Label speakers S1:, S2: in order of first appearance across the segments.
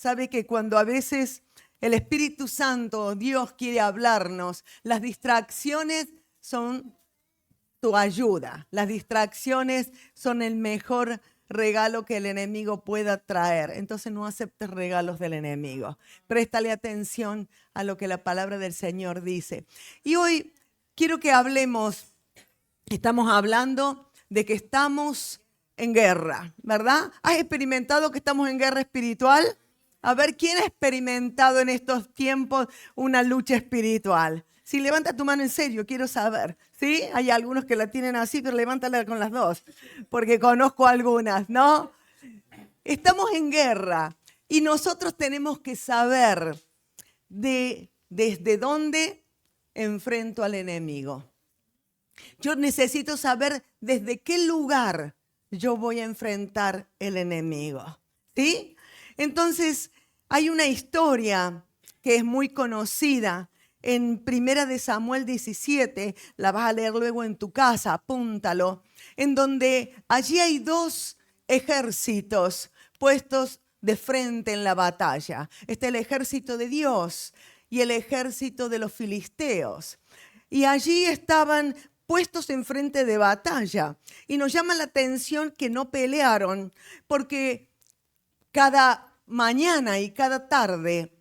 S1: Sabe que cuando a veces el Espíritu Santo, Dios quiere hablarnos, las distracciones son tu ayuda. Las distracciones son el mejor regalo que el enemigo pueda traer. Entonces no aceptes regalos del enemigo. Préstale atención a lo que la palabra del Señor dice. Y hoy quiero que hablemos, estamos hablando de que estamos en guerra, ¿verdad? ¿Has experimentado que estamos en guerra espiritual? A ver, ¿quién ha experimentado en estos tiempos una lucha espiritual? Si levanta tu mano en serio, quiero saber. ¿Sí? Hay algunos que la tienen así, pero levántala con las dos, porque conozco algunas, ¿no? Estamos en guerra y nosotros tenemos que saber desde dónde enfrento al enemigo. Yo necesito saber desde qué lugar yo voy a enfrentar el enemigo. ¿Sí? Entonces, hay una historia que es muy conocida en 1 Samuel 17, la vas a leer luego en tu casa, apúntalo, en donde allí hay dos ejércitos puestos de frente en la batalla. Está el ejército de Dios y el ejército de los filisteos. Y allí estaban puestos en frente de batalla. Y nos llama la atención que no pelearon, porque cada mañana y cada tarde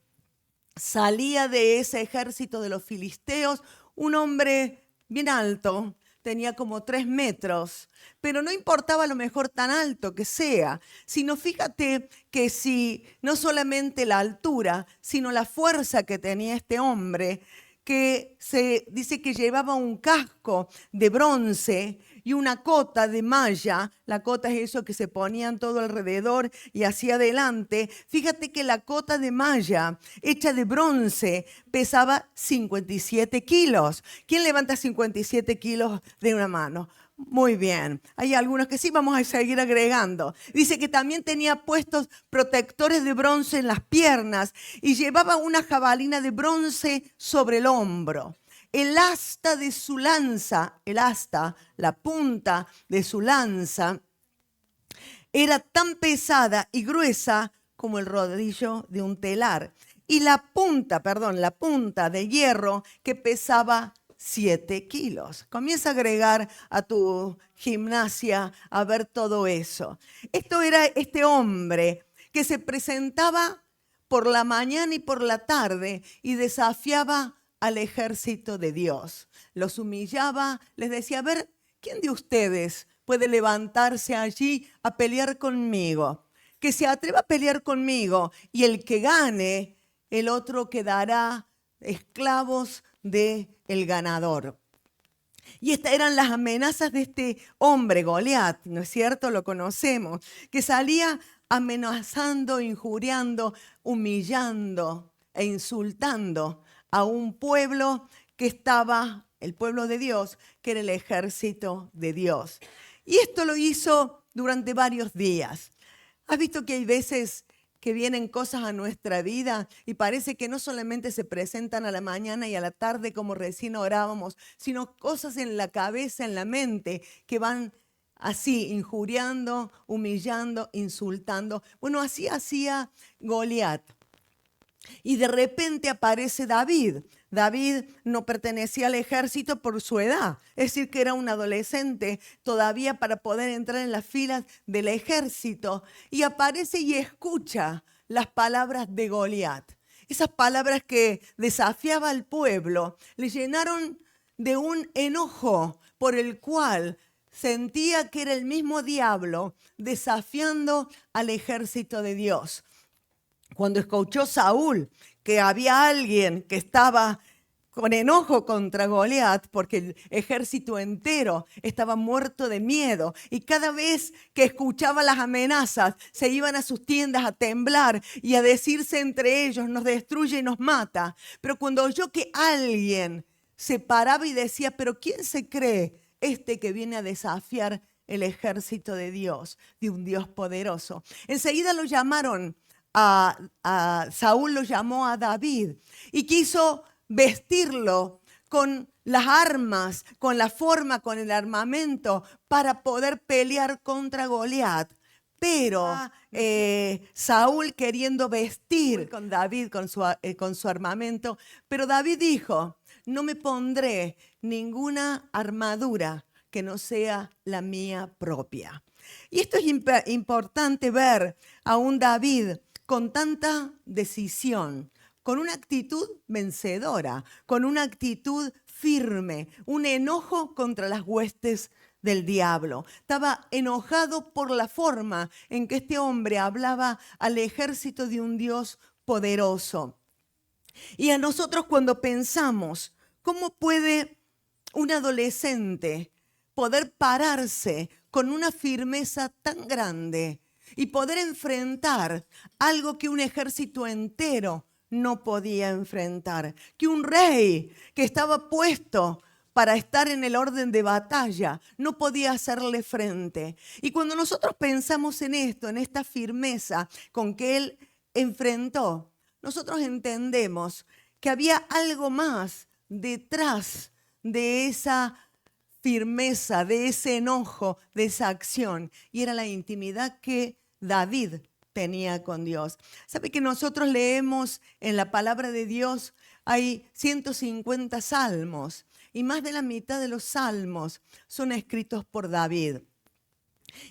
S1: salía de ese ejército de los filisteos un hombre bien alto, tenía como 3 metros, pero no importaba a lo mejor tan alto que sea, sino fíjate que si no solamente la altura, sino la fuerza que tenía este hombre, que se dice que llevaba un casco de bronce y una cota de malla. La cota es eso que se ponían todo alrededor y hacia adelante. Fíjate que la cota de malla hecha de bronce pesaba 57 kilos. ¿Quién levanta 57 kilos de una mano? Muy bien. Hay algunos que sí, vamos a seguir agregando. Dice que también tenía puestos protectores de bronce en las piernas y llevaba una jabalina de bronce sobre el hombro. El asta de su lanza, la punta de su lanza, era tan pesada y gruesa como el rodillo de un telar. Y la punta de hierro que pesaba 7 kilos. Comienza a agregar a tu gimnasia a ver todo eso. Esto era este hombre que se presentaba por la mañana y por la tarde y desafiaba al ejército de Dios. Los humillaba, les decía, a ver, ¿quién de ustedes puede levantarse allí a pelear conmigo? Que se atreva a pelear conmigo y el que gane, el otro quedará esclavos del ganador. Y estas eran las amenazas de este hombre, Goliat, ¿no es cierto? Lo conocemos, que salía amenazando, injuriando, humillando e insultando a un pueblo que estaba, el pueblo de Dios, que era el ejército de Dios. Y esto lo hizo durante varios días. ¿Has visto que hay veces que vienen cosas a nuestra vida y parece que no solamente se presentan a la mañana y a la tarde como recién orábamos, sino cosas en la cabeza, en la mente, que van así, injuriando, humillando, insultando? Bueno, así hacía Goliat. Y de repente aparece David. David no pertenecía al ejército por su edad, es decir, que era un adolescente todavía para poder entrar en las filas del ejército. Y aparece y escucha las palabras de Goliat. Esas palabras que desafiaba al pueblo le llenaron de un enojo por el cual sentía que era el mismo diablo desafiando al ejército de Dios. Cuando escuchó Saúl que había alguien que estaba con enojo contra Goliat porque el ejército entero estaba muerto de miedo y cada vez que escuchaba las amenazas se iban a sus tiendas a temblar y a decirse entre ellos, nos destruye y nos mata. Pero cuando oyó que alguien se paraba y decía, pero ¿quién se cree este que viene a desafiar el ejército de Dios, de un Dios poderoso? Enseguida lo llamaron. Saúl lo llamó a David y quiso vestirlo con las armas, con la forma, con el armamento para poder pelear contra Goliat. Pero Saúl queriendo vestir con David, con su armamento, pero David dijo, no me pondré ninguna armadura que no sea la mía propia. Y esto es importante ver a un David con tanta decisión, con una actitud vencedora, con una actitud firme, un enojo contra las huestes del diablo. Estaba enojado por la forma en que este hombre hablaba al ejército de un Dios poderoso. Y a nosotros cuando pensamos, ¿cómo puede un adolescente poder pararse con una firmeza tan grande y poder enfrentar algo que un ejército entero no podía enfrentar? Que un rey que estaba puesto para estar en el orden de batalla no podía hacerle frente. Y cuando nosotros pensamos en esto, en esta firmeza con que él enfrentó, nosotros entendemos que había algo más detrás de esa firmeza, de ese enojo, de esa acción. Y era la intimidad que David tenía con Dios. ¿Sabe que nosotros leemos en la palabra de Dios? Hay 150 salmos y más de la mitad de los salmos son escritos por David.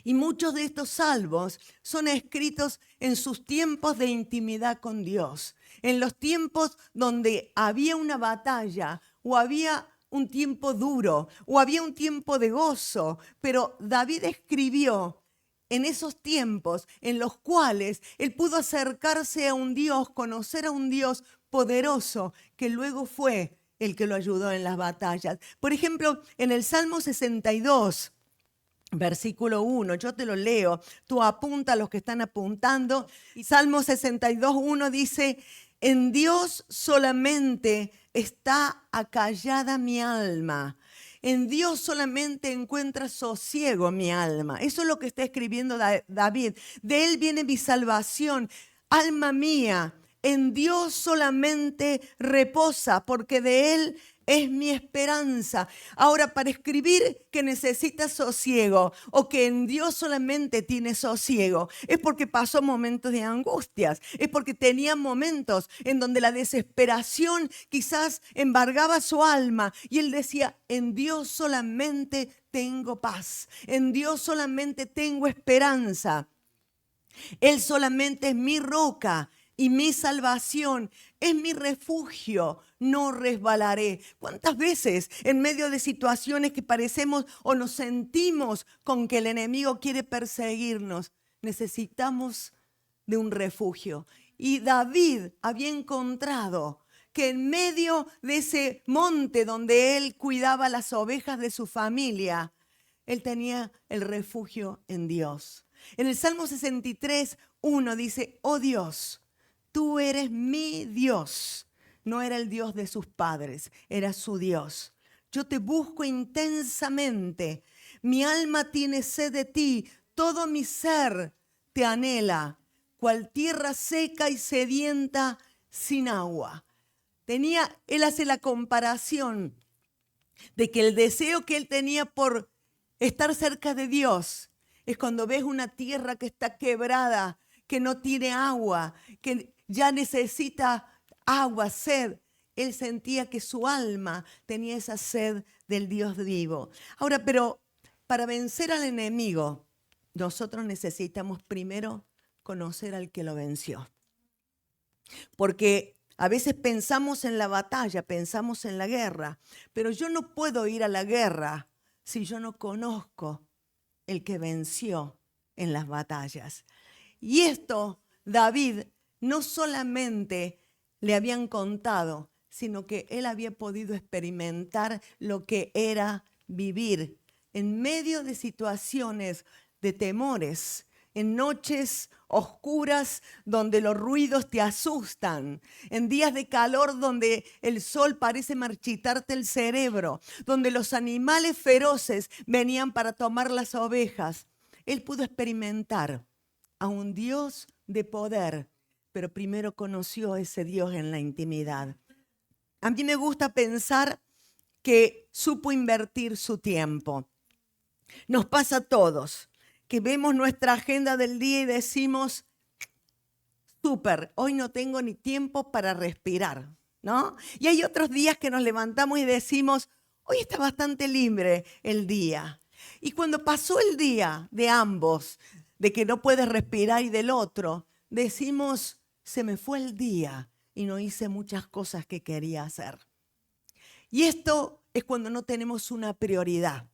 S1: Y muchos de estos salmos son escritos en sus tiempos de intimidad con Dios, en los tiempos donde había una batalla o había un tiempo duro o había un tiempo de gozo, pero David escribió en esos tiempos en los cuales él pudo acercarse a un Dios, conocer a un Dios poderoso que luego fue el que lo ayudó en las batallas. Por ejemplo, en el Salmo 62, versículo 1, yo te lo leo, tú apunta a los que están apuntando. Y Salmo 62, 1 dice, en Dios solamente está acallada mi alma. En Dios solamente encuentra sosiego mi alma. Eso es lo que está escribiendo David. De él viene mi salvación. Alma mía, en Dios solamente reposa, porque de él es mi esperanza. Ahora, para escribir que necesitas sosiego o que en Dios solamente tienes sosiego, es porque pasó momentos de angustias, es porque tenía momentos en donde la desesperación quizás embargaba su alma y él decía, en Dios solamente tengo paz, en Dios solamente tengo esperanza. Él solamente es mi roca y mi salvación, es mi refugio, no resbalaré. ¿Cuántas veces en medio de situaciones que parecemos o nos sentimos con que el enemigo quiere perseguirnos, necesitamos de un refugio? Y David había encontrado que en medio de ese monte donde él cuidaba las ovejas de su familia, él tenía el refugio en Dios. En el Salmo 63, 1 dice, oh Dios, tú eres mi Dios. No era el Dios de sus padres, era su Dios. Yo te busco intensamente. Mi alma tiene sed de ti. Todo mi ser te anhela, cual tierra seca y sedienta sin agua. Él hace la comparación de que el deseo que él tenía por estar cerca de Dios es cuando ves una tierra que está quebrada, que no tiene agua, que ya necesita agua, sed. Él sentía que su alma tenía esa sed del Dios vivo. Ahora, pero para vencer al enemigo, nosotros necesitamos primero conocer al que lo venció. Porque a veces pensamos en la batalla, pensamos en la guerra, pero yo no puedo ir a la guerra si yo no conozco el que venció en las batallas. Y esto David no solamente le habían contado, sino que él había podido experimentar lo que era vivir en medio de situaciones de temores, en noches oscuras donde los ruidos te asustan, en días de calor donde el sol parece marchitarte el cerebro, donde los animales feroces venían para tomar las ovejas. Él pudo experimentar a un Dios de poder, pero primero conoció a ese Dios en la intimidad. A mí me gusta pensar que supo invertir su tiempo. Nos pasa a todos que vemos nuestra agenda del día y decimos, súper, hoy no tengo ni tiempo para respirar, ¿no? Y hay otros días que nos levantamos y decimos, hoy está bastante libre el día. Y cuando pasó el día de ambos, de que no puedes respirar y del otro, decimos, se me fue el día y no hice muchas cosas que quería hacer. Y esto es cuando no tenemos una prioridad.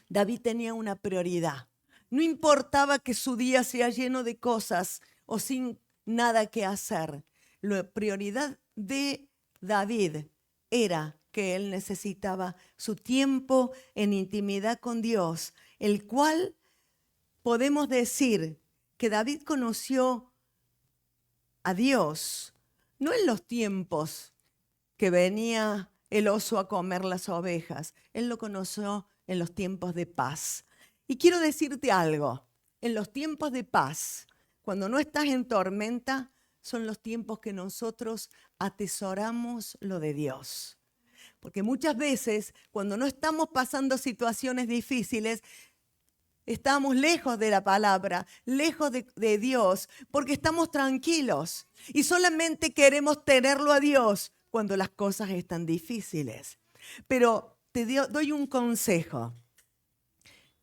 S1: David tenía una prioridad. No importaba que su día sea lleno de cosas o sin nada que hacer. La prioridad de David era que él necesitaba su tiempo en intimidad con Dios, el cual podemos decir que David conoció a Dios, no en los tiempos que venía el oso a comer las ovejas, él lo conoció en los tiempos de paz. Y quiero decirte algo, en los tiempos de paz, cuando no estás en tormenta, son los tiempos que nosotros atesoramos lo de Dios. Porque muchas veces, cuando no estamos pasando situaciones difíciles, estamos lejos de la palabra, lejos de Dios, porque estamos tranquilos y solamente queremos tenerlo a Dios cuando las cosas están difíciles. Pero te doy un consejo.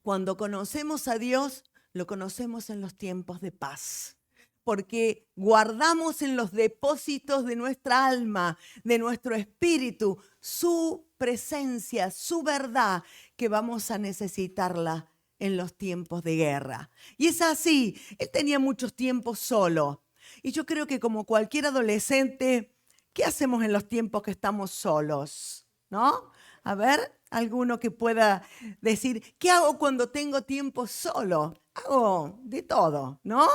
S1: Cuando conocemos a Dios, lo conocemos en los tiempos de paz, porque guardamos en los depósitos de nuestra alma, de nuestro espíritu, su presencia, su verdad, que vamos a necesitarla en los tiempos de guerra. Y es así, él tenía muchos tiempos solo. Y yo creo que como cualquier adolescente, ¿qué hacemos en los tiempos que estamos solos? ¿No? A ver, alguno que pueda decir, ¿qué hago cuando tengo tiempo solo? Hago de todo, ¿no?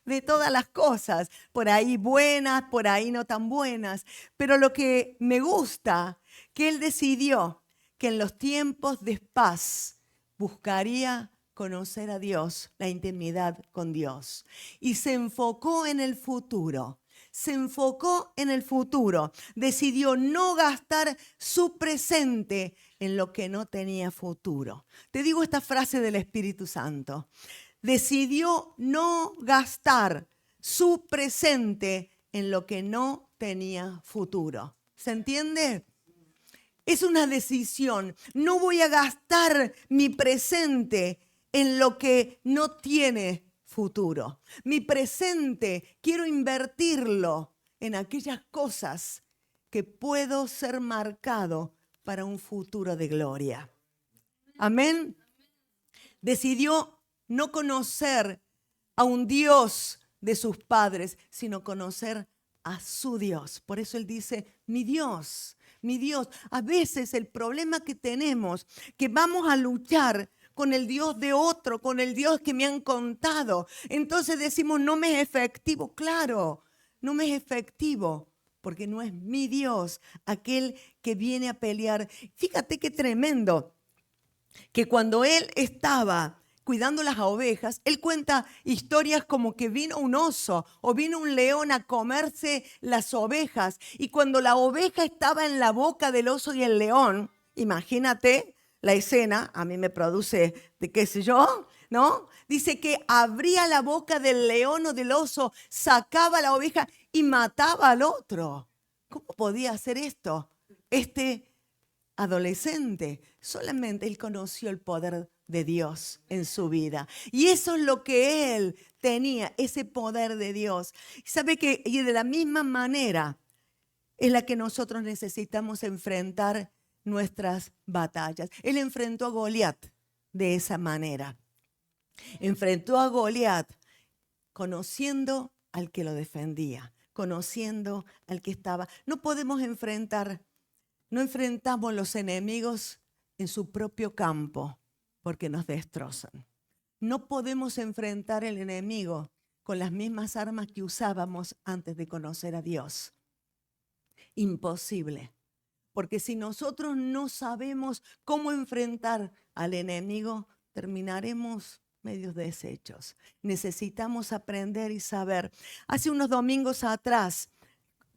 S1: De todas las cosas, por ahí buenas, por ahí no tan buenas. Pero lo que me gusta, que él decidió que en los tiempos de paz buscaría conocer a Dios, la intimidad con Dios. Y se enfocó en el futuro. Se enfocó en el futuro. Decidió no gastar su presente en lo que no tenía futuro. Te digo esta frase del Espíritu Santo. Decidió no gastar su presente en lo que no tenía futuro. ¿Se entiende? Es una decisión. No voy a gastar mi presente en lo que no tiene futuro. Mi presente quiero invertirlo en aquellas cosas que puedo ser marcado para un futuro de gloria. Amén. Decidió no conocer a un Dios de sus padres, sino conocer a su Dios. Por eso él dice, mi Dios. Mi Dios, a veces el problema que tenemos, que vamos a luchar con el Dios de otro, con el Dios que me han contado. Entonces decimos, no me es efectivo. Claro, no me es efectivo, porque no es mi Dios, aquel que viene a pelear. Fíjate qué tremendo, que cuando él estaba cuidando las ovejas, él cuenta historias como que vino un oso o vino un león a comerse las ovejas. Y cuando la oveja estaba en la boca del oso y el león, imagínate la escena, a mí me produce de qué sé yo, ¿no? Dice que abría la boca del león o del oso, sacaba la oveja y mataba al otro. ¿Cómo podía hacer esto? Adolescente, solamente él conoció el poder de Dios en su vida. Y eso es lo que él tenía, ese poder de Dios. ¿Sabe qué? Y de la misma manera es la que nosotros necesitamos enfrentar nuestras batallas. Él enfrentó a Goliat de esa manera. Enfrentó a Goliat conociendo al que lo defendía, conociendo al que estaba. No enfrentamos los enemigos en su propio campo porque nos destrozan. No podemos enfrentar el enemigo con las mismas armas que usábamos antes de conocer a Dios. Imposible. Porque si nosotros no sabemos cómo enfrentar al enemigo, terminaremos medios deshechos. Necesitamos aprender y saber. Hace unos domingos atrás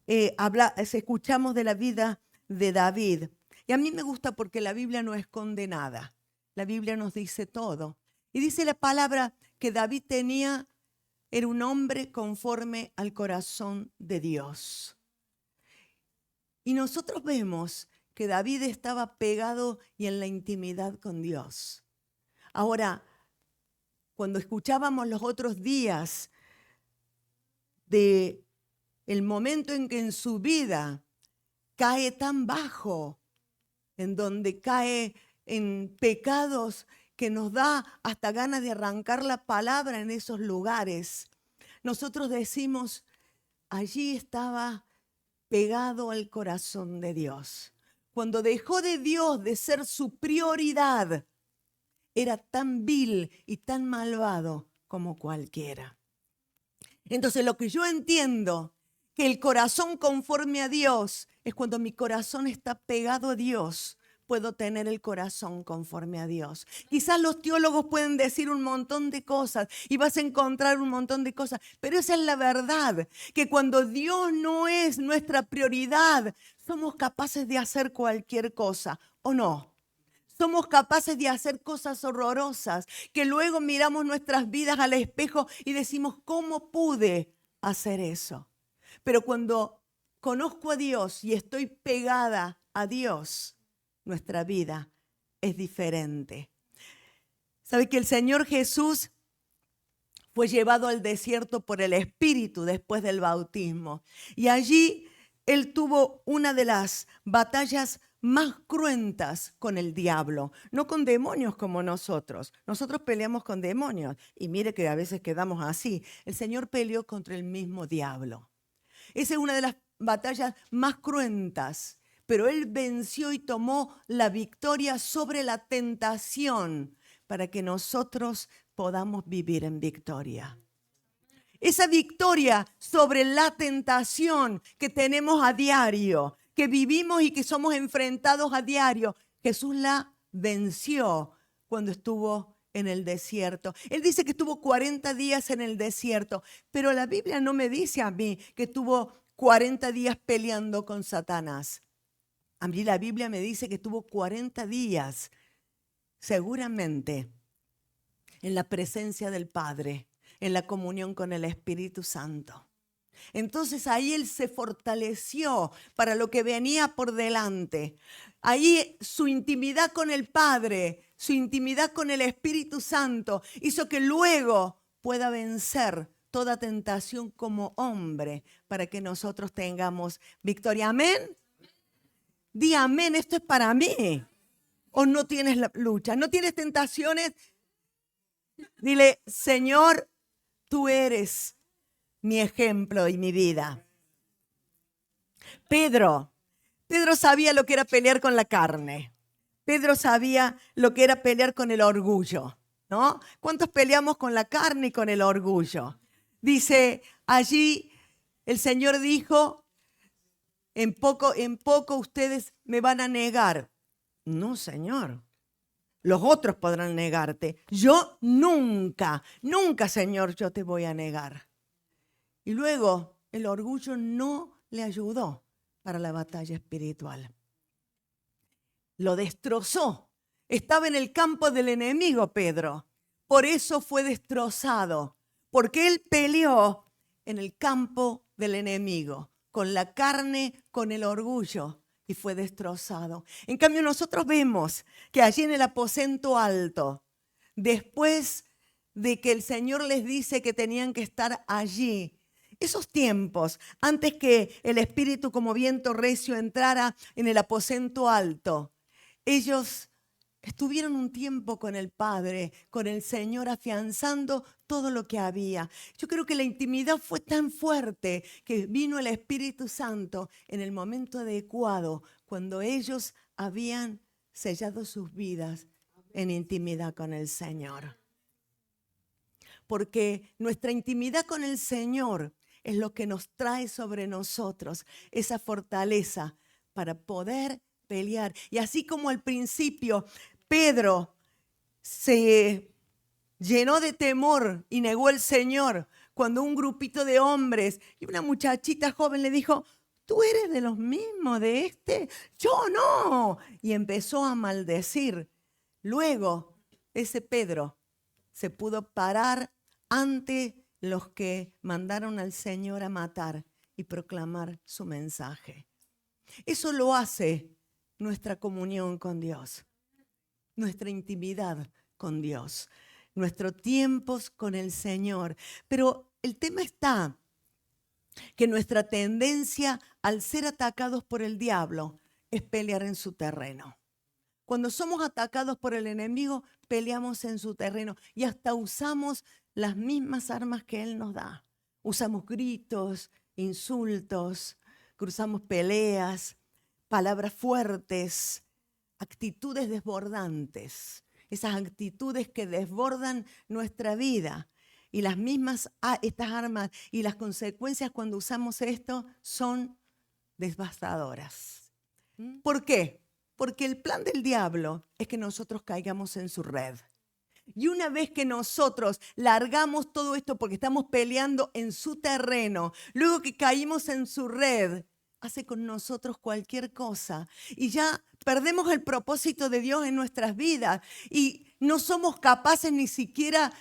S1: escuchamos de la vida de David. Y a mí me gusta porque la Biblia no esconde nada. La Biblia nos dice todo. Y dice la palabra que David era un hombre conforme al corazón de Dios. Y nosotros vemos que David estaba pegado y en la intimidad con Dios. Ahora, cuando escuchábamos los otros días de el momento en que en su vida cae tan bajo, en donde cae en pecados que nos da hasta ganas de arrancar la palabra en esos lugares, nosotros decimos, allí estaba pegado al corazón de Dios. Cuando dejó de Dios de ser su prioridad, era tan vil y tan malvado como cualquiera. Entonces lo que yo entiendo, que el corazón conforme a Dios, es cuando mi corazón está pegado a Dios, puedo tener el corazón conforme a Dios. Quizás los teólogos pueden decir un montón de cosas y vas a encontrar un montón de cosas, pero esa es la verdad, que cuando Dios no es nuestra prioridad, somos capaces de hacer cualquier cosa, ¿o no? Somos capaces de hacer cosas horrorosas, que luego miramos nuestras vidas al espejo y decimos, ¿cómo pude hacer eso? Pero cuando conozco a Dios y estoy pegada a Dios, nuestra vida es diferente. ¿Sabe que el Señor Jesús fue llevado al desierto por el Espíritu después del bautismo? Y allí Él tuvo una de las batallas más cruentas con el diablo, no con demonios como nosotros. Nosotros peleamos con demonios y mire que a veces quedamos así. El Señor peleó contra el mismo diablo. Esa es una de las batallas más cruentas, pero Él venció y tomó la victoria sobre la tentación para que nosotros podamos vivir en victoria. Esa victoria sobre la tentación que tenemos a diario, que vivimos y que somos enfrentados a diario, Jesús la venció cuando estuvo en el desierto. Él dice que estuvo 40 días en el desierto, pero la Biblia no me dice a mí que estuvo 40 días peleando con Satanás. A mí la Biblia me dice que estuvo 40 días, seguramente, en la presencia del Padre, en la comunión con el Espíritu Santo. Entonces ahí Él se fortaleció para lo que venía por delante. Ahí su intimidad con el Padre, su intimidad con el Espíritu Santo hizo que luego pueda vencer toda tentación como hombre para que nosotros tengamos victoria. ¿Amén? Di amén, esto es para mí. ¿O no tienes la lucha? ¿No tienes tentaciones? Dile, Señor, tú eres mi ejemplo y mi vida. Pedro sabía lo que era pelear con la carne. Pedro sabía lo que era pelear con el orgullo, ¿no? ¿Cuántos peleamos con la carne y con el orgullo? Dice, allí el Señor dijo, en poco ustedes me van a negar. No, Señor. Los otros podrán negarte. Yo nunca, Señor, yo te voy a negar. Y luego el orgullo no le ayudó para la batalla espiritual. Lo destrozó. Estaba en el campo del enemigo, Pedro. Por eso fue destrozado. Porque él peleó en el campo del enemigo, con la carne, con el orgullo, y fue destrozado. En cambio, nosotros vemos que allí en el aposento alto, después de que el Señor les dice que tenían que estar allí, esos tiempos, antes que el Espíritu como viento recio entrara en el aposento alto, ellos estuvieron un tiempo con el Padre, con el Señor, afianzando todo lo que había. Yo creo que la intimidad fue tan fuerte que vino el Espíritu Santo en el momento adecuado, cuando ellos habían sellado sus vidas en intimidad con el Señor. Porque nuestra intimidad con el Señor es lo que nos trae sobre nosotros esa fortaleza para poder pelear. Y así como al principio Pedro se llenó de temor y negó al Señor cuando un grupito de hombres y una muchachita joven le dijo, ¿tú eres de los mismos de este? Yo no. Y empezó a maldecir. Luego ese Pedro se pudo parar ante los que mandaron al Señor a matar y proclamar su mensaje. Eso lo hace nuestra comunión con Dios, nuestra intimidad con Dios, nuestros tiempos con el Señor. Pero el tema está que nuestra tendencia al ser atacados por el diablo es pelear en su terreno. Cuando somos atacados por el enemigo, peleamos en su terreno y hasta usamos las mismas armas que él nos da. Usamos gritos, insultos, cruzamos peleas, palabras fuertes, actitudes desbordantes. Esas actitudes que desbordan nuestra vida. Y las mismas, estas armas y las consecuencias cuando usamos esto son devastadoras. ¿Por qué? Porque el plan del diablo es que nosotros caigamos en su red. Y una vez que nosotros largamos todo esto porque estamos peleando en su terreno, luego que caímos en su red, hace con nosotros cualquier cosa. Y ya perdemos el propósito de Dios en nuestras vidas. Y no somos capaces ni siquiera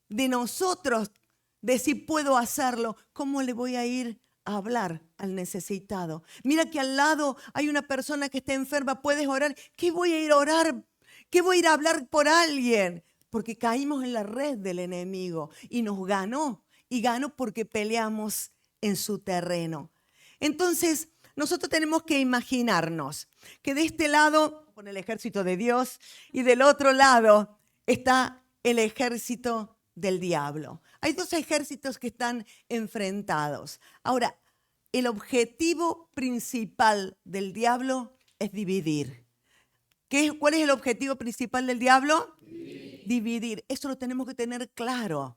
S1: de nosotros decir puedo hacerlo. ¿Cómo le voy a ir a hablar al necesitado? Mira que al lado hay una persona que está enferma, puedes orar. ¿Qué voy a ir a orar? ¿Qué voy a ir a hablar por alguien? Porque caímos en la red del enemigo y nos ganó. Y ganó porque peleamos en su terreno. Entonces, nosotros tenemos que imaginarnos que de este lado, con el ejército de Dios, y del otro lado está el ejército del diablo. Hay dos ejércitos que están enfrentados. Ahora, el objetivo principal del diablo es dividir. ¿Cuál es el objetivo principal del diablo? Dividir. Eso lo tenemos que tener claro.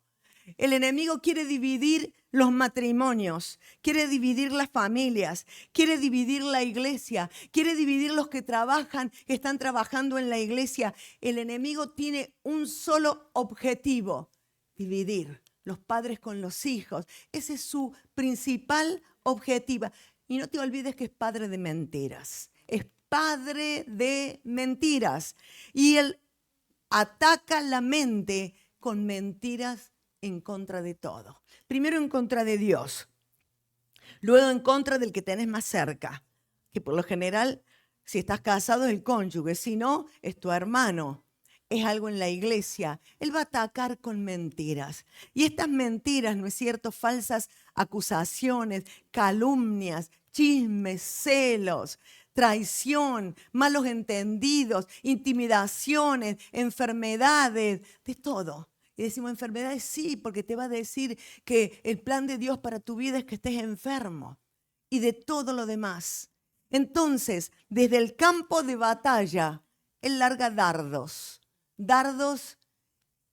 S1: El enemigo quiere dividir los matrimonios, quiere dividir las familias, quiere dividir la iglesia, quiere dividir los que trabajan, que están trabajando en la iglesia. El enemigo tiene un solo objetivo: dividir los padres con los hijos. Ese es su principal objetivo. Y no te olvides que es padre de mentiras. Es padre de mentiras. Y él ataca la mente con mentiras en contra de todo. Primero en contra de Dios. Luego en contra del que tenés más cerca. Que por lo general, si estás casado, es el cónyuge. Si no, es tu hermano. Es algo en la iglesia. Él va a atacar con mentiras. Y estas mentiras, ¿no es cierto? Falsas acusaciones, calumnias, chismes, celos, traición, malos entendidos, intimidaciones, enfermedades, de todo. Y decimos enfermedades, sí, porque te va a decir que el plan de Dios para tu vida es que estés enfermo. Y de todo lo demás. Entonces, desde el campo de batalla, él larga dardos. Dardos,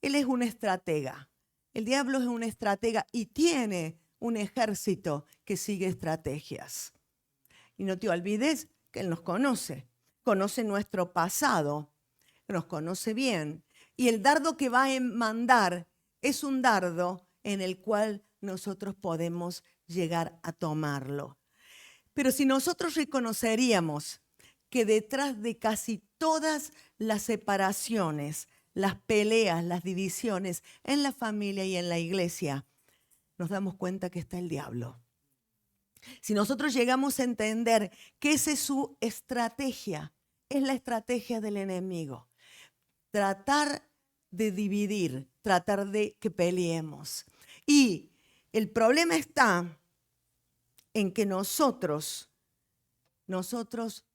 S1: él es un estratega. El diablo es un estratega y tiene un ejército que sigue estrategias. Y no te olvides que él nos conoce. Conoce nuestro pasado. Nos conoce bien. Y el dardo que va a mandar es un dardo en el cual nosotros podemos llegar a tomarlo. Pero si nosotros reconoceríamos que detrás de casi todas las separaciones, las peleas, las divisiones en la familia y en la iglesia, nos damos cuenta que está el diablo. Si nosotros llegamos a entender que esa es su estrategia, es la estrategia del enemigo. Tratar de dividir, tratar de que peleemos. Y el problema está en que nosotros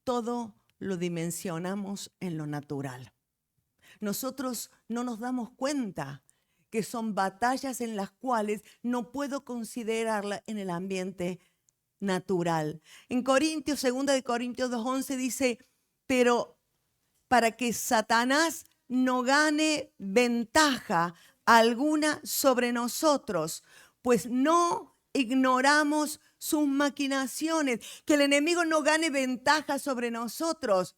S1: todo lo dimensionamos en lo natural. Nosotros no nos damos cuenta que son batallas en las cuales no puedo considerarla en el ambiente natural. En Corintios, 2 de Corintios 2:11 dice, pero para que Satanás no gane ventaja alguna sobre nosotros, pues no ignoramos sus maquinaciones, que el enemigo no gane ventaja sobre nosotros.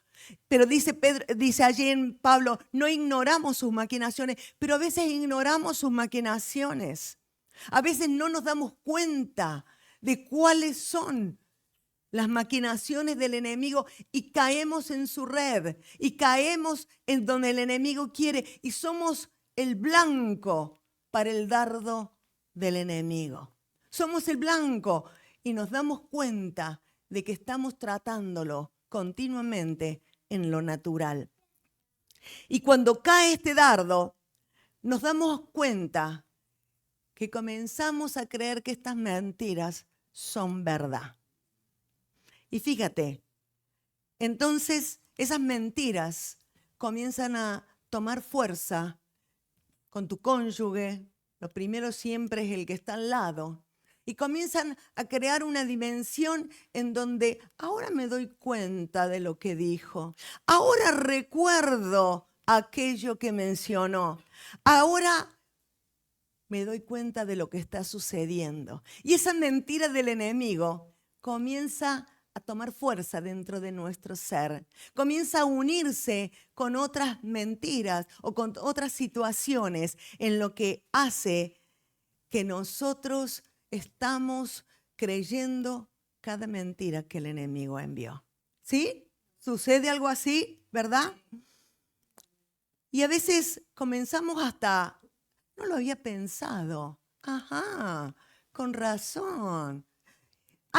S1: Pero dice allí en Pablo, no ignoramos sus maquinaciones, pero a veces ignoramos sus maquinaciones. A veces no nos damos cuenta de cuáles son las maquinaciones del enemigo y caemos en su red y caemos en donde el enemigo quiere y somos el blanco para el dardo del enemigo. Somos el blanco y nos damos cuenta de que estamos tratándolo continuamente en lo natural. Y cuando cae este dardo, nos damos cuenta que comenzamos a creer que estas mentiras son verdad. Y fíjate, entonces esas mentiras comienzan a tomar fuerza con tu cónyuge. Lo primero siempre es el que está al lado. Y comienzan a crear una dimensión en donde ahora me doy cuenta de lo que dijo. Ahora recuerdo aquello que mencionó. Ahora me doy cuenta de lo que está sucediendo. Y esa mentira del enemigo comienza a tomar fuerza dentro de nuestro ser. Comienza a unirse con otras mentiras o con otras situaciones en lo que hace que nosotros estamos creyendo cada mentira que el enemigo envió. ¿Sí? ¿Sucede algo así, verdad? Y a veces comenzamos hasta, no lo había pensado. Ajá, con razón.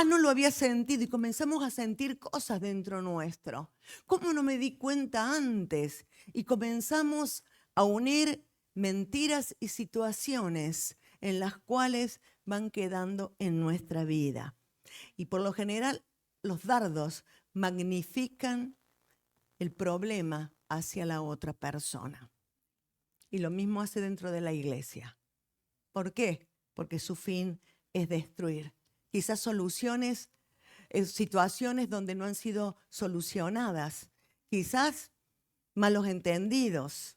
S1: No lo había sentido y comenzamos a sentir cosas dentro nuestro. ¿Cómo no me di cuenta antes? Y comenzamos a unir mentiras y situaciones en las cuales van quedando en nuestra vida. Y por lo general, los dardos magnifican el problema hacia la otra persona. Y lo mismo hace dentro de la iglesia. ¿Por qué? Porque su fin es destruir. Quizás soluciones, situaciones donde no han sido solucionadas. Quizás malos entendidos.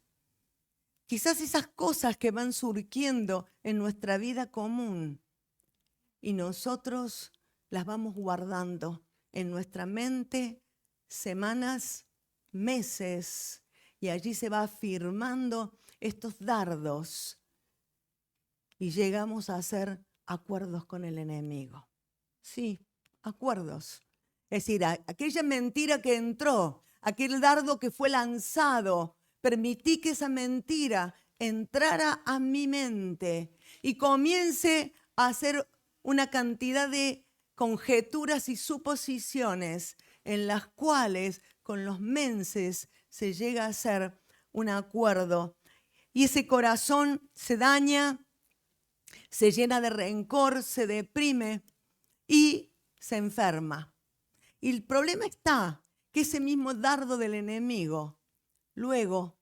S1: Quizás esas cosas que van surgiendo en nuestra vida común y nosotros las vamos guardando en nuestra mente semanas, meses, y allí se va afirmando estos dardos y llegamos a hacer acuerdos con el enemigo. Sí, acuerdos. Es decir, aquella mentira que entró, aquel dardo que fue lanzado, permití que esa mentira entrara a mi mente y comience a hacer una cantidad de conjeturas y suposiciones en las cuales con los meses se llega a hacer un acuerdo. Y ese corazón se daña, se llena de rencor, se deprime y se enferma. Y el problema está que ese mismo dardo del enemigo luego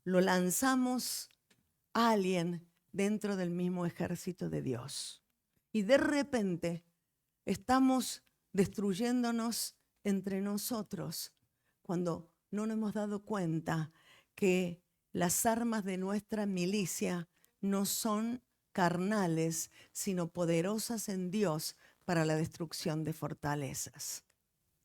S1: lo lanzamos a alguien dentro del mismo ejército de Dios. Y de repente estamos destruyéndonos entre nosotros cuando no nos hemos dado cuenta que las armas de nuestra milicia no son carnales, sino poderosas en Dios para la destrucción de fortalezas.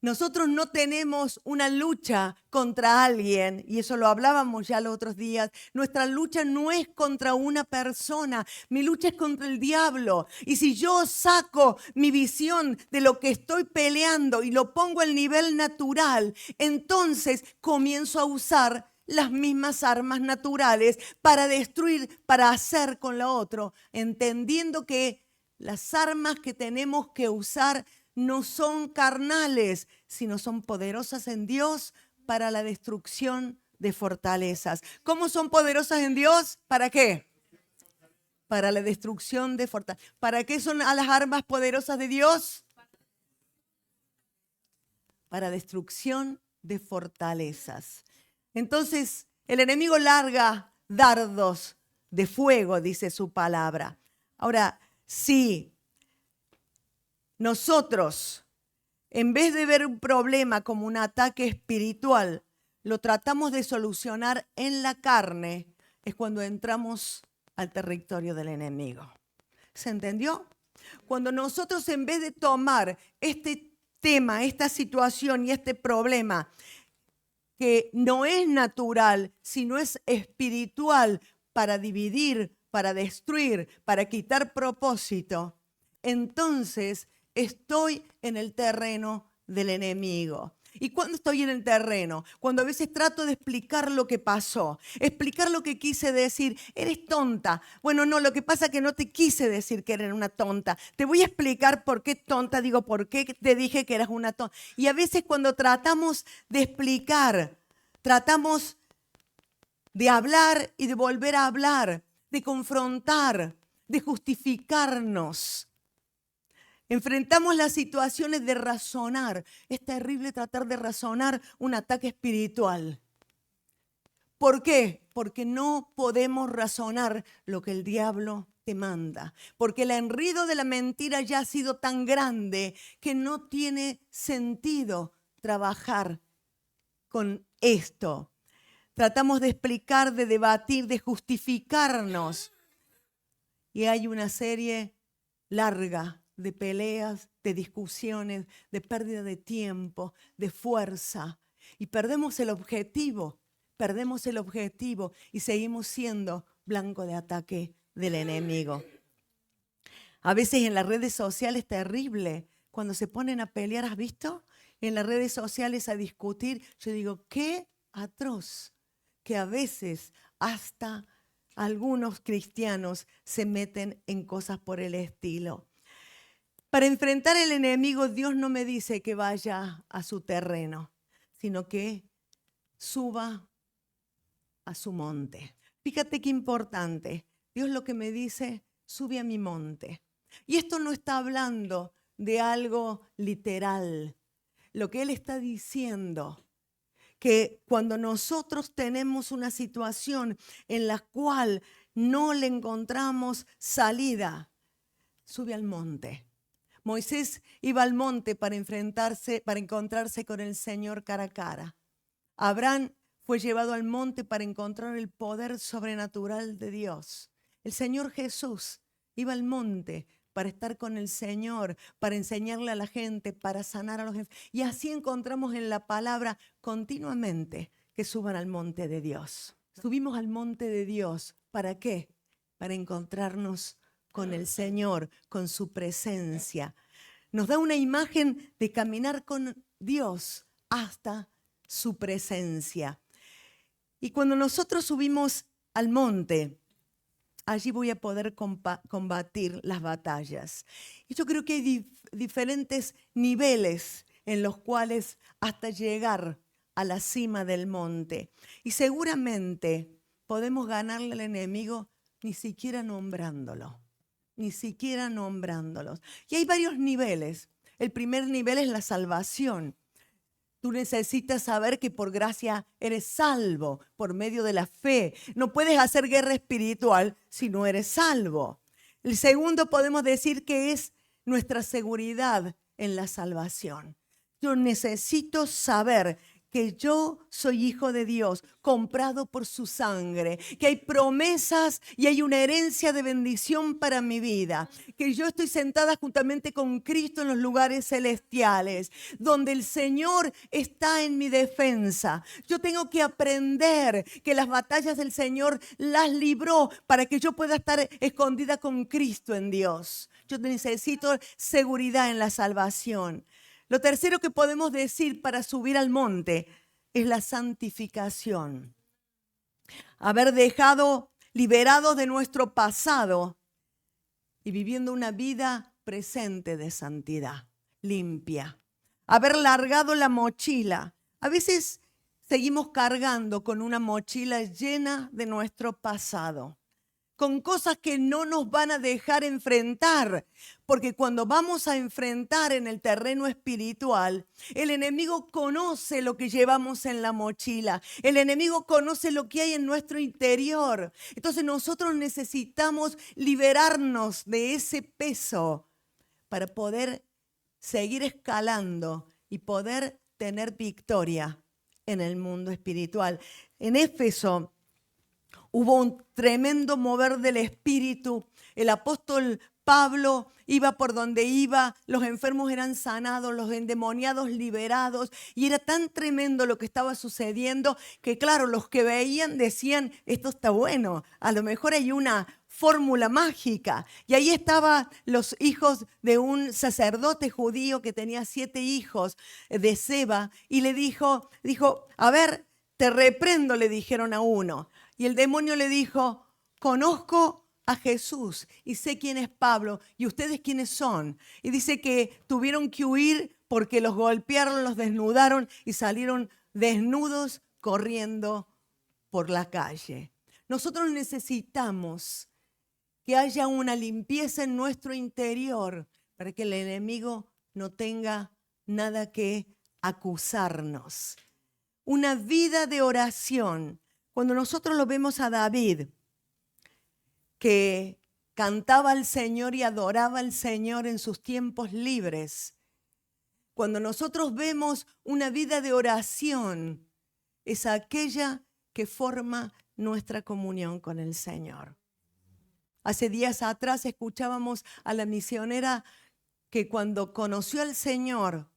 S1: Nosotros no tenemos una lucha contra alguien, y eso lo hablábamos ya los otros días. Nuestra lucha no es contra una persona, mi lucha es contra el diablo. Y si yo saco mi visión de lo que estoy peleando y lo pongo al nivel natural, entonces comienzo a usar las mismas armas naturales para destruir, para hacer con lo otro, entendiendo que las armas que tenemos que usar no son carnales, sino son poderosas en Dios para la destrucción de fortalezas. ¿Cómo son poderosas en Dios? ¿Para qué? Para la destrucción de fortalezas. ¿Para qué son las armas poderosas de Dios? Para destrucción de fortalezas. Entonces, el enemigo larga dardos de fuego, dice su palabra. Ahora, sí. Nosotros, en vez de ver un problema como un ataque espiritual, lo tratamos de solucionar en la carne, es cuando entramos al territorio del enemigo. ¿Se entendió? Cuando nosotros, en vez de tomar este tema, esta situación y este problema, que no es natural, sino es espiritual, para dividir, para destruir, para quitar propósito, entonces estoy en el terreno del enemigo. ¿Y cuándo estoy en el terreno? Cuando a veces trato de explicar lo que pasó, explicar lo que quise decir. Eres tonta. Bueno, no, lo que pasa es que no te quise decir que eres una tonta. Te voy a explicar por qué tonta, digo, por qué te dije que eras una tonta. Y a veces cuando tratamos de explicar, tratamos de hablar y de volver a hablar, de confrontar, de justificarnos. Enfrentamos las situaciones de razonar. Es terrible tratar de razonar un ataque espiritual. ¿Por qué? Porque no podemos razonar lo que el diablo te manda. Porque el enredo de la mentira ya ha sido tan grande que no tiene sentido trabajar con esto. Tratamos de explicar, de debatir, de justificarnos. Y hay una serie larga de peleas, de discusiones, de pérdida de tiempo, de fuerza. Y perdemos el objetivo y seguimos siendo blanco de ataque del enemigo. A veces en las redes sociales es terrible. Cuando se ponen a pelear, ¿has visto? En las redes sociales a discutir. Yo digo, qué atroz que a veces hasta algunos cristianos se meten en cosas por el estilo. Para enfrentar al enemigo, Dios no me dice que vaya a su terreno, sino que suba a su monte. Fíjate qué importante. Dios lo que me dice, sube a mi monte. Y esto no está hablando de algo literal. Lo que Él está diciendo, que cuando nosotros tenemos una situación en la cual no le encontramos salida, sube al monte. Moisés iba al monte para encontrarse con el Señor cara a cara. Abraham fue llevado al monte para encontrar el poder sobrenatural de Dios. El Señor Jesús iba al monte para estar con el Señor, para enseñarle a la gente, para sanar a los enfermos. Y así encontramos en la palabra continuamente que suban al monte de Dios. Subimos al monte de Dios. ¿Para qué? Para encontrarnos con el Señor, con su presencia. Nos da una imagen de caminar con Dios hasta su presencia. Y cuando nosotros subimos al monte, allí voy a poder combatir las batallas. Y yo creo que hay diferentes niveles en los cuales hasta llegar a la cima del monte. Y seguramente podemos ganarle al enemigo ni siquiera nombrándolo. Ni siquiera nombrándolos. Y hay varios niveles. El primer nivel es la salvación. Tú necesitas saber que por gracia eres salvo por medio de la fe. No puedes hacer guerra espiritual si no eres salvo. El segundo podemos decir que es nuestra seguridad en la salvación. Yo necesito saber que yo soy hijo de Dios, comprado por su sangre, que hay promesas y hay una herencia de bendición para mi vida, que yo estoy sentada juntamente con Cristo en los lugares celestiales, donde el Señor está en mi defensa. Yo tengo que aprender que las batallas del Señor las libró para que yo pueda estar escondida con Cristo en Dios. Yo necesito seguridad en la salvación. Lo tercero que podemos decir para subir al monte es la santificación. Haber dejado liberados de nuestro pasado y viviendo una vida presente de santidad, limpia. Haber largado la mochila. A veces seguimos cargando con una mochila llena de nuestro pasado, con cosas que no nos van a dejar enfrentar, porque cuando vamos a enfrentar en el terreno espiritual, el enemigo conoce lo que llevamos en la mochila, el enemigo conoce lo que hay en nuestro interior. Entonces nosotros necesitamos liberarnos de ese peso para poder seguir escalando y poder tener victoria en el mundo espiritual. En Éfeso hubo un tremendo mover del Espíritu. El apóstol Pablo iba por donde iba, los enfermos eran sanados, los endemoniados liberados, y era tan tremendo lo que estaba sucediendo que, claro, los que veían decían, esto está bueno, a lo mejor hay una fórmula mágica. Y ahí estaban los hijos de un sacerdote judío que tenía 7 hijos de Seba y le dijo, a ver, te reprendo, le dijeron a uno. Y el demonio le dijo, conozco a Jesús y sé quién es Pablo y ustedes quiénes son. Y dice que tuvieron que huir porque los golpearon, los desnudaron y salieron desnudos corriendo por la calle. Nosotros necesitamos que haya una limpieza en nuestro interior para que el enemigo no tenga nada que acusarnos. Una vida de oración. Cuando nosotros lo vemos a David, que cantaba al Señor y adoraba al Señor en sus tiempos libres. Cuando nosotros vemos una vida de oración, es aquella que forma nuestra comunión con el Señor. Hace días atrás escuchábamos a la misionera que cuando conoció al Señor,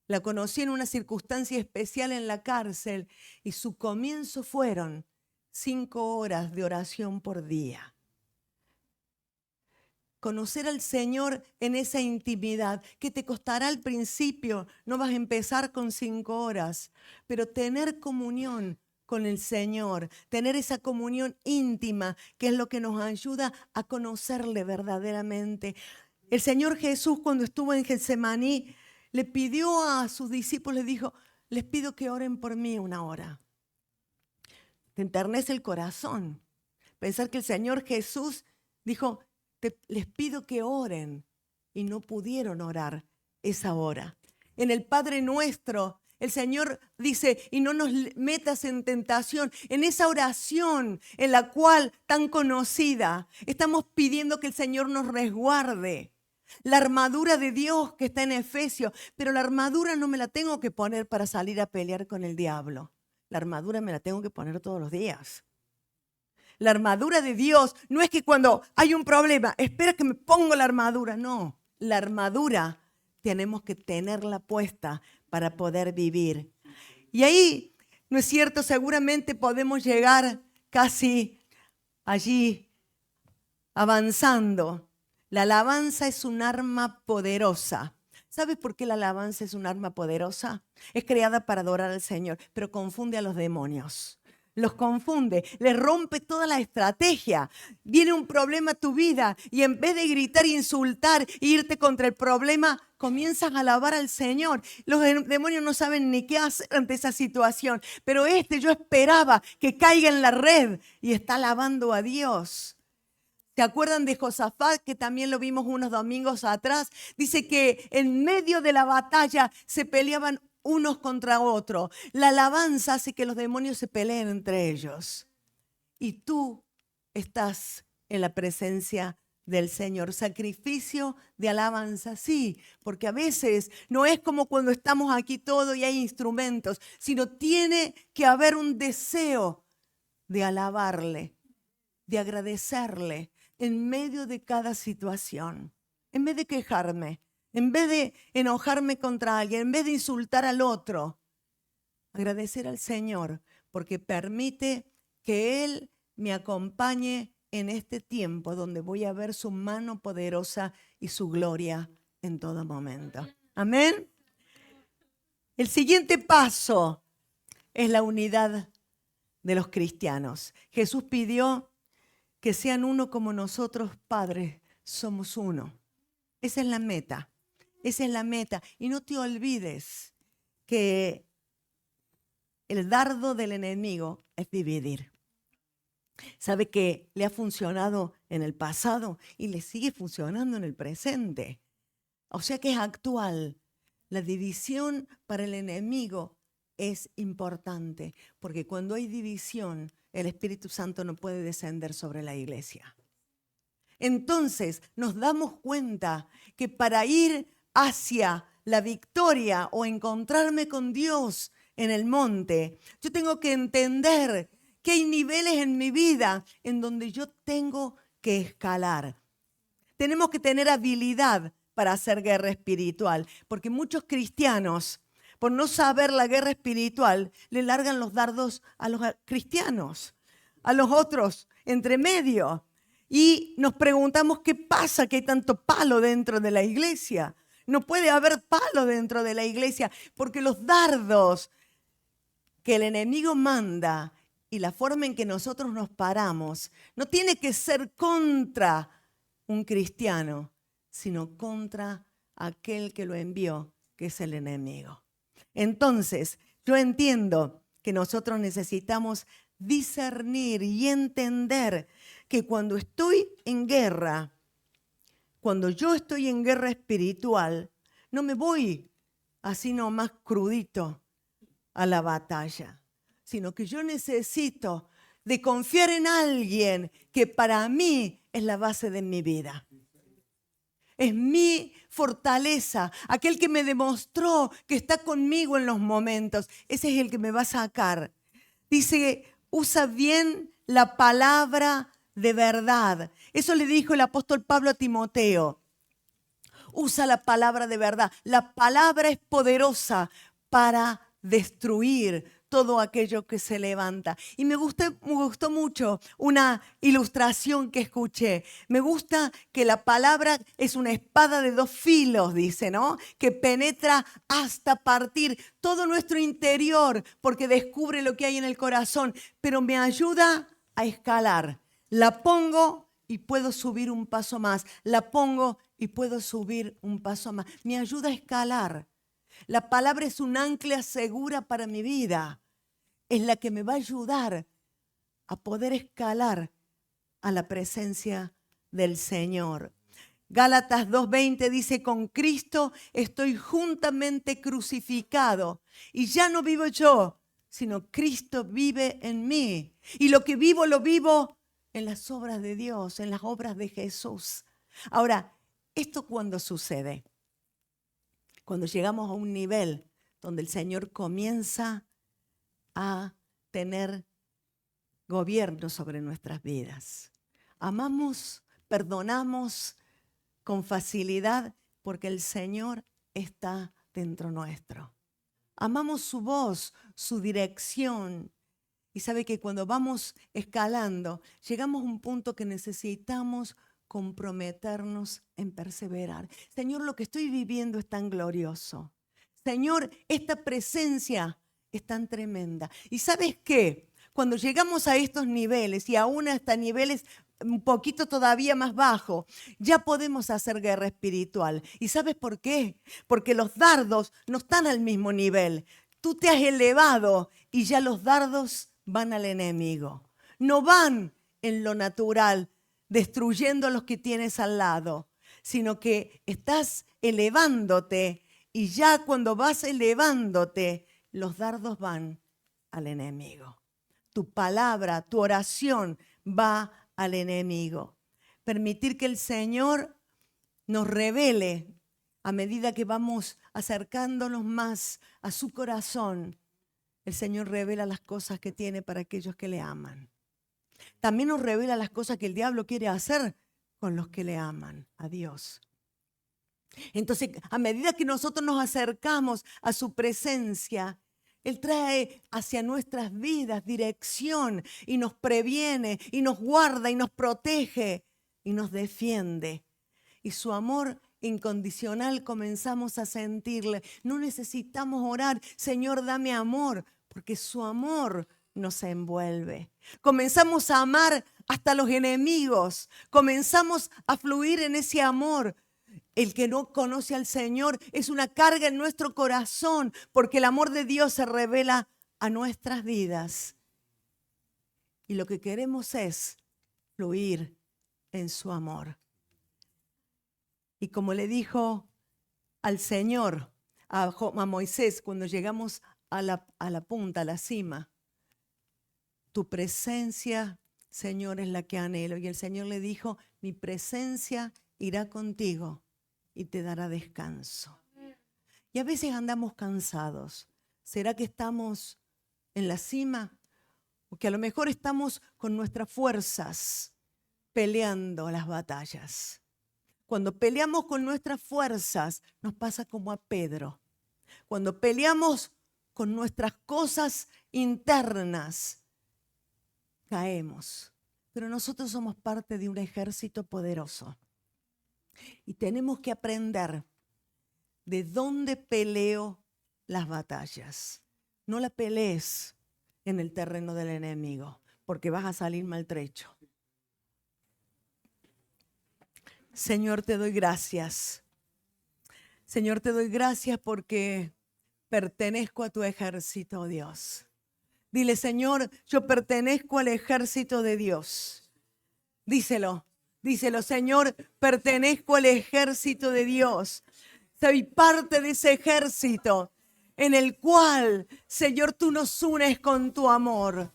S1: la conoció en una circunstancia especial en la cárcel y su comienzo fueron 5 horas de oración por día. Conocer al Señor en esa intimidad, que te costará al principio, no vas a empezar con 5 horas, pero tener comunión con el Señor, tener esa comunión íntima, que es lo que nos ayuda a conocerle verdaderamente. El Señor Jesús, cuando estuvo en Getsemaní, le pidió a sus discípulos, le dijo, les pido que oren por mí 1 hora. Te enternece el corazón pensar que el Señor Jesús dijo, les pido que oren, y no pudieron orar esa hora. En el Padre Nuestro, el Señor dice, y no nos metas en tentación. En esa oración en la cual tan conocida, estamos pidiendo que el Señor nos resguarde. La armadura de Dios que está en Efesios, pero la armadura no me la tengo que poner para salir a pelear con el diablo. La armadura me la tengo que poner todos los días. La armadura de Dios no es que cuando hay un problema, espera que me pongo la armadura. No, la armadura tenemos que tenerla puesta para poder vivir. Y ahí, ¿no es cierto? Seguramente podemos llegar casi allí avanzando. La alabanza es un arma poderosa. ¿Sabes por qué la alabanza es un arma poderosa? Es creada para adorar al Señor, pero confunde a los demonios. Los confunde, les rompe toda la estrategia. Viene un problema a tu vida y en vez de gritar, insultar e irte contra el problema, comienzas a alabar al Señor. Los demonios no saben ni qué hacer ante esa situación, pero yo esperaba que caiga en la red y está alabando a Dios. ¿Se acuerdan de Josafat, que también lo vimos unos domingos atrás? Dice que en medio de la batalla se peleaban unos contra otros. La alabanza hace que los demonios se peleen entre ellos. Y tú estás en la presencia del Señor. Sacrificio de alabanza, sí, porque a veces no es como cuando estamos aquí todos y hay instrumentos, sino tiene que haber un deseo de alabarle, de agradecerle en medio de cada situación. En vez de quejarme, en vez de enojarme contra alguien, en vez de insultar al otro, agradecer al Señor porque permite que Él me acompañe en este tiempo donde voy a ver su mano poderosa y su gloria en todo momento. Amén. El siguiente paso es la unidad de los cristianos. Jesús pidió que sean uno como nosotros, Padre, somos uno. Esa es la meta. Esa es la meta. Y no te olvides que el dardo del enemigo es dividir. Sabe que le ha funcionado en el pasado y le sigue funcionando en el presente. O sea que es actual. La división para el enemigo es importante, porque cuando hay división, el Espíritu Santo no puede descender sobre la iglesia. Entonces nos damos cuenta que para ir hacia la victoria o encontrarme con Dios en el monte, yo tengo que entender que hay niveles en mi vida en donde yo tengo que escalar. Tenemos que tener habilidad para hacer guerra espiritual, porque muchos cristianos, por no saber la guerra espiritual, le largan los dardos a los cristianos, a los otros entre medio. Y nos preguntamos qué pasa, que hay tanto palo dentro de la iglesia. No puede haber palo dentro de la iglesia porque los dardos que el enemigo manda y la forma en que nosotros nos paramos no tiene que ser contra un cristiano, sino contra aquel que lo envió, que es el enemigo. Entonces, yo entiendo que nosotros necesitamos discernir y entender que cuando estoy en guerra, cuando yo estoy en guerra espiritual, no me voy así nomás crudito a la batalla, sino que yo necesito de confiar en alguien que para mí es la base de mi vida. Es mi fortaleza, aquel que me demostró que está conmigo en los momentos. Ese es el que me va a sacar. Dice, usa bien la palabra de verdad. Eso le dijo el apóstol Pablo a Timoteo. Usa la palabra de verdad. La palabra es poderosa para destruir todo aquello que se levanta. Y me gustó mucho una ilustración que escuché. Me gusta que la palabra es una espada de 2 filos, dice, ¿no? Que penetra hasta partir todo nuestro interior porque descubre lo que hay en el corazón, pero me ayuda a escalar. La pongo y puedo subir un paso más. La pongo y puedo subir un paso más. Me ayuda a escalar. La palabra es un ancla segura para mi vida. Es la que me va a ayudar a poder escalar a la presencia del Señor. Gálatas 2:20 dice, con Cristo estoy juntamente crucificado y ya no vivo yo, sino Cristo vive en mí. Y lo que vivo, lo vivo en las obras de Dios, en las obras de Jesús. Ahora, ¿esto cuándo sucede? Cuando llegamos a un nivel donde el Señor comienza a tener gobierno sobre nuestras vidas. Amamos, perdonamos con facilidad porque el Señor está dentro nuestro. Amamos su voz, su dirección. Y sabe que cuando vamos escalando, llegamos a un punto que necesitamos comprometernos en perseverar. Señor, lo que estoy viviendo es tan glorioso. Señor, esta presencia es tan tremenda. ¿Y sabes qué? Cuando llegamos a estos niveles y aún hasta niveles un poquito todavía más bajos, ya podemos hacer guerra espiritual. ¿Y sabes por qué? Porque los dardos no están al mismo nivel. Tú te has elevado y ya los dardos van al enemigo. No van en lo natural, destruyendo a los que tienes al lado, sino que estás elevándote y ya cuando vas elevándote, los dardos van al enemigo. Tu palabra, tu oración va al enemigo. Permitir que el Señor nos revele a medida que vamos acercándonos más a su corazón. El Señor revela las cosas que tiene para aquellos que le aman. También nos revela las cosas que el diablo quiere hacer con los que le aman a Dios. Entonces, a medida que nosotros nos acercamos a su presencia, Él trae hacia nuestras vidas dirección y nos previene y nos guarda y nos protege y nos defiende. Y su amor incondicional comenzamos a sentirle. No necesitamos orar, Señor, dame amor, porque su amor nos envuelve. Comenzamos a amar hasta los enemigos. Comenzamos a fluir en ese amor. El que no conoce al Señor es una carga en nuestro corazón, porque el amor de Dios se revela a nuestras vidas. Y lo que queremos es fluir en su amor. Y como le dijo al Señor, a Moisés, cuando llegamos a la punta, a la cima, tu presencia, Señor, es la que anhelo. Y el Señor le dijo, mi presencia irá contigo y te dará descanso. Y a veces andamos cansados. ¿Será que estamos en la cima? O que a lo mejor estamos con nuestras fuerzas peleando las batallas. Cuando peleamos con nuestras fuerzas, nos pasa como a Pedro. Cuando peleamos con nuestras cosas internas, caemos. Pero nosotros somos parte de un ejército poderoso. Y tenemos que aprender de dónde peleo las batallas. No la pelees en el terreno del enemigo, porque vas a salir maltrecho. Señor, te doy gracias. Señor, te doy gracias porque pertenezco a tu ejército, Dios. Dile, Señor, yo pertenezco al ejército de Dios. Díselo, díselo, Señor, pertenezco al ejército de Dios. Soy parte de ese ejército en el cual, Señor, tú nos unes con tu amor.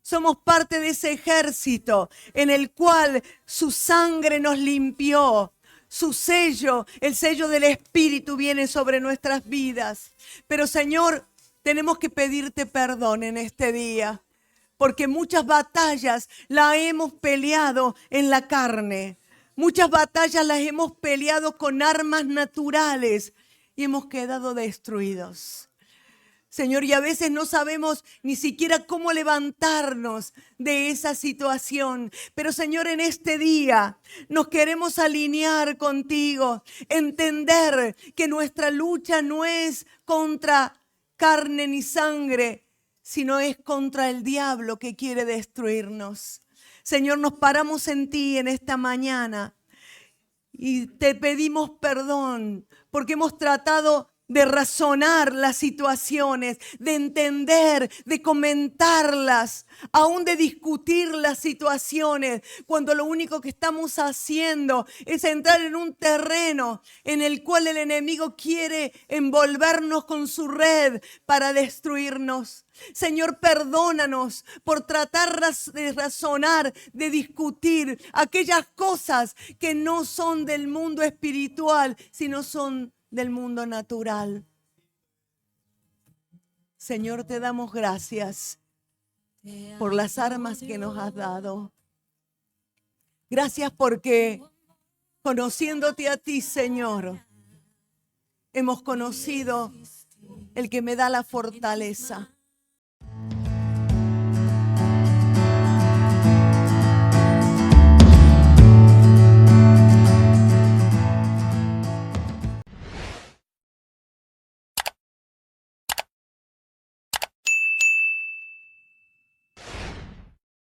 S1: Somos parte de ese ejército en el cual su sangre nos limpió. Su sello, el sello del Espíritu viene sobre nuestras vidas. Pero, Señor, tenemos que pedirte perdón en este día, porque muchas batallas las hemos peleado en la carne. Muchas batallas las hemos peleado con armas naturales y hemos quedado destruidos. Señor, y a veces no sabemos ni siquiera cómo levantarnos de esa situación. Pero, Señor, en este día nos queremos alinear contigo, entender que nuestra lucha no es contra carne ni sangre, sino es contra el diablo que quiere destruirnos. Señor, nos paramos en ti en esta mañana y te pedimos perdón porque hemos tratado de razonar las situaciones, de entender, de comentarlas, aún de discutir las situaciones, cuando lo único que estamos haciendo es entrar en un terreno en el cual el enemigo quiere envolvernos con su red para destruirnos. Señor, perdónanos por tratar de razonar, de discutir aquellas cosas que no son del mundo espiritual, sino son del mundo natural. Señor, te damos gracias por las armas que nos has dado. Gracias porque conociéndote a ti, Señor, hemos conocido el que me da la fortaleza.